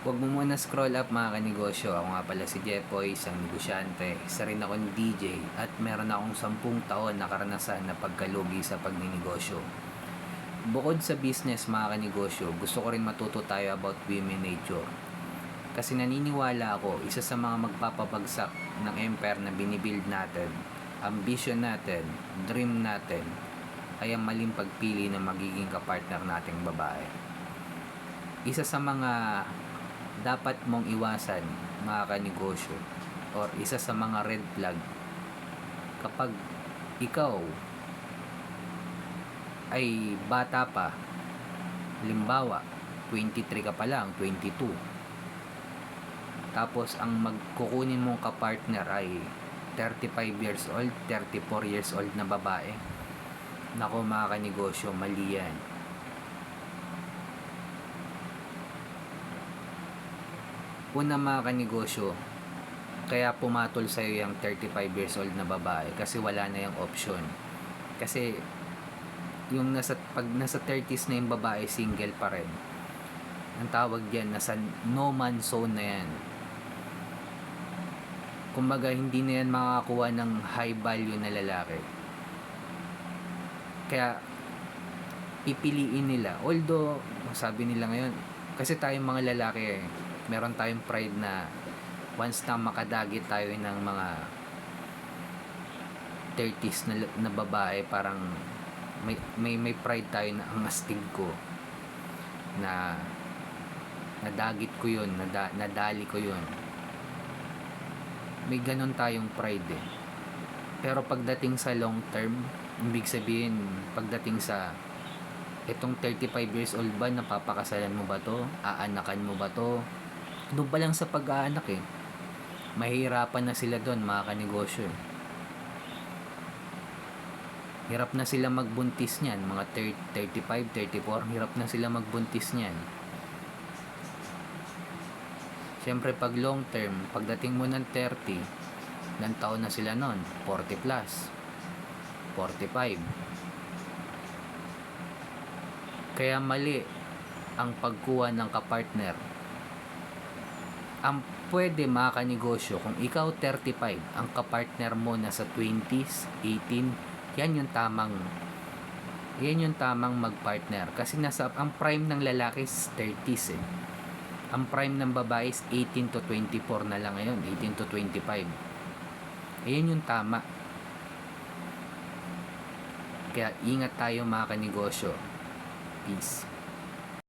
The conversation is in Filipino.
Huwag mo muna scroll up mga kanegosyo. Ako nga pala si Jepoy, isang negosyante. Isa rin akong DJ at meron akong 10 taon na karanasan na pagkalugi sa pagninegosyo. Bukod sa business mga kanegosyo, gusto ko rin matuto tayo about women nature. Kasi naniniwala ako, isa sa mga magpapabagsak ng empire na binibuild natin, ambition natin, dream natin, ay ang maling pagpili ng magiging kapartner nating babae. Isa sa mga dapat mong iwasan mga kanegosyo or isa sa mga red flag kapag ikaw ay bata pa, limbawa 23 ka pa lang, 22, tapos ang magkukunin mong kapartner ay 35 years old, 34 years old na babae, nako mga kanegosyo, mali yan. Una mga kanegosyo, kaya pumatol sa'yo yung 35 years old na babae kasi wala na yung option. Kasi yung pag nasa 30s na yung babae, single pa rin. Ang tawag diyan, nasa no man zone na yan. Kumbaga hindi na yan makakakuha ng high value na lalaki. Kaya pipiliin nila. Although sabi nila ngayon, kasi tayong mga lalaki, meron tayong pride na once na makadagit tayo ng mga 30s na babae, parang may pride tayo na ang astig ko, na nadagit ko yun, nadali ko yun. May ganon tayong pride eh. Pero pagdating sa long term, ibig sabihin, pagdating sa itong 35 years old ba, napapakasalan mo ba to? Aanakan mo ba to? Doon pa lang sa pag-aanak eh, mahihirapan na sila doon mga kanegosyo. Hirap na sila magbuntis niyan, mga 35, 34, hirap na sila magbuntis niyan. Siyempre pag long term, pagdating mo ng 30, ilang taon na sila noon? 40 plus, 45. Kaya mali ang pagkuha ng kapartner. Ang pwede mga kanegosyo, kung ikaw 35, ang kapartner mo nasa 20s, 18, yan yung tamang magpartner. Kasi ang prime ng lalaki is 30s eh. Ang prime ng babae is 18 to 24 na lang ngayon, 18 to 25. Ayan yung tama. Kaya ingat tayo mga kanegosyo. Peace.